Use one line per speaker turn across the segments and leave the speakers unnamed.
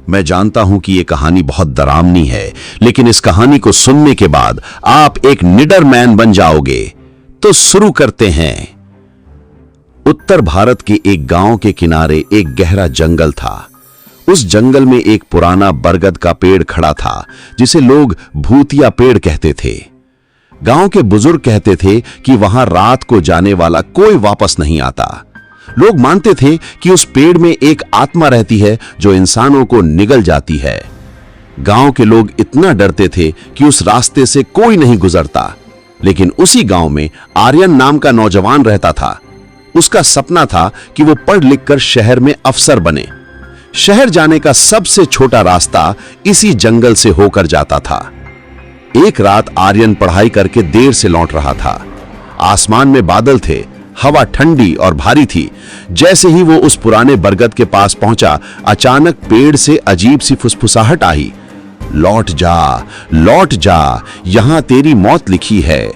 मैं जानता हूं कि यह कहानी बहुत डरावनी है, लेकिन इस कहानी को सुनने के बाद आप एक निडर मैन बन जाओगे। तो शुरू करते हैं। उत्तर भारत के एक गांव के किनारे एक गहरा जंगल था। उस जंगल में एक पुराना बरगद का पेड़ खड़ा था, जिसे लोग भूतिया पेड़ कहते थे। गांव के बुजुर्ग कहते थे कि वहां रात को जाने वाला कोई वापस नहीं आता। लोग मानते थे कि उस पेड़ में एक आत्मा रहती है जो इंसानों को निगल जाती है। गांव के लोग इतना डरते थे कि उस रास्ते से कोई नहीं गुजरता। लेकिन उसी गांव में आर्यन नाम का नौजवान रहता था। उसका सपना था कि वो पढ़ लिख कर शहर में अफसर बने। शहर जाने का सबसे छोटा रास्ता इसी जंगल से होकर जाता था। एक रात आर्यन पढ़ाई करके देर से लौट रहा था। आसमान में बादल थे, हवा ठंडी और भारी थी। जैसे ही वो उस पुराने बरगद के पास पहुंचा, अचानक पेड़ से अजीब सी फुसफुसाहट आई। लौट जा, यहां तेरी मौत लिखी है।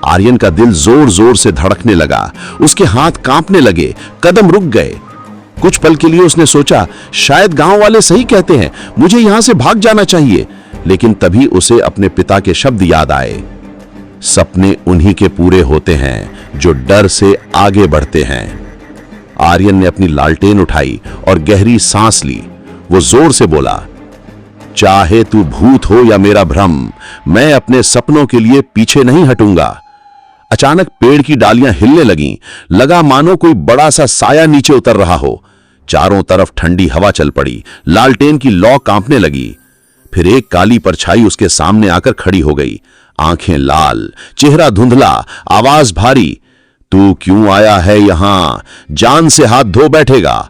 आर्यन का दिल जोर जोर से धड़कने लगा। उसके हाथ कांपने लगे, कदम रुक गए। कुछ पल के लिए उसने सोचा, शायद गांव वाले सही कहते हैं, मुझे यहां से भाग जाना चाहिए। लेकिन तभी उसे अपने पिता के शब्द याद आए, सपने उन्हीं के पूरे होते हैं जो डर से आगे बढ़ते हैं। आर्यन ने अपनी लालटेन उठाई और गहरी सांस ली। वो जोर से बोला, चाहे तू भूत हो या मेरा भ्रम, मैं अपने सपनों के लिए पीछे नहीं हटूंगा। अचानक पेड़ की डालियां हिलने लगीं, लगा मानो कोई बड़ा सा साया नीचे उतर रहा हो। चारों तरफ ठंडी हवा चल पड़ी, लालटेन की लौ कांपने लगी। फिर एक काली परछाई उसके सामने आकर खड़ी हो गई। आंखें लाल, चेहरा धुंधला, आवाज भारी, तू क्यों आया है यहां? जान से हाथ धो बैठेगा।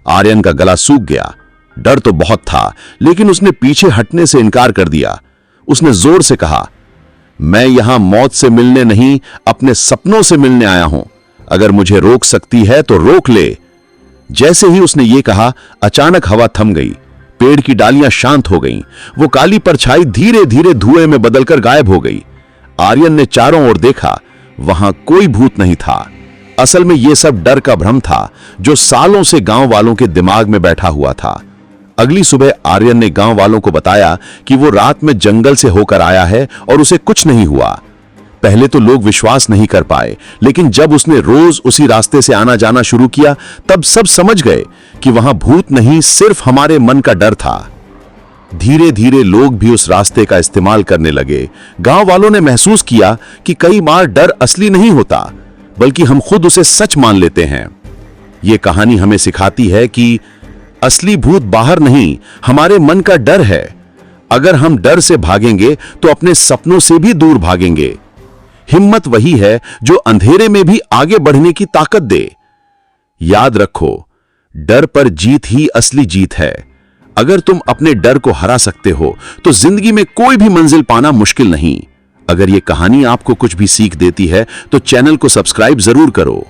आर्यन का गला सूख गया। डर तो बहुत था, लेकिन उसने पीछे हटने से इनकार कर दिया। उसने जोर से कहा, मैं यहां मौत से मिलने नहीं, अपने सपनों से मिलने आया हूं। अगर मुझे रोक सकती है तो रोक ले। जैसे ही उसने ये कहा, अचानक हवा थम गई। पेड़ की डालियां शांत हो गईं। वो काली परछाई धीरे धीरे धुएं में बदलकर गायब हो गई। आर्यन ने चारों ओर देखा, वहां कोई भूत नहीं था। असल में यह सब डर का भ्रम था जो सालों से गांव वालों के दिमाग में बैठा हुआ था। अगली सुबह आर्यन ने गांव वालों को बताया कि वो रात में जंगल से होकर आया है और उसे कुछ नहीं हुआ। पहले तो लोग विश्वास नहीं कर पाए, लेकिन जब उसने रोज उसी रास्ते से आना जाना शुरू किया, तब सब समझ गए कि वहां भूत नहीं, सिर्फ हमारे मन का डर था। धीरे धीरे लोग भी उस रास्ते का इस्तेमाल करने लगे। गांव वालों ने महसूस किया कि कई बार डर असली नहीं होता, बल्कि हम खुद उसे सच मान लेते हैं। यह कहानी हमें सिखाती है कि असली भूत बाहर नहीं, हमारे मन का डर है। अगर हम डर से भागेंगे तो अपने सपनों से भी दूर भागेंगे। हिम्मत वही है जो अंधेरे में भी आगे बढ़ने की ताकत दे। याद रखो, डर पर जीत ही असली जीत है। अगर तुम अपने डर को हरा सकते हो तो जिंदगी में कोई भी मंजिल पाना मुश्किल नहीं। अगर यह कहानी आपको कुछ भी सीख देती है तो चैनल को सब्सक्राइब जरूर करो।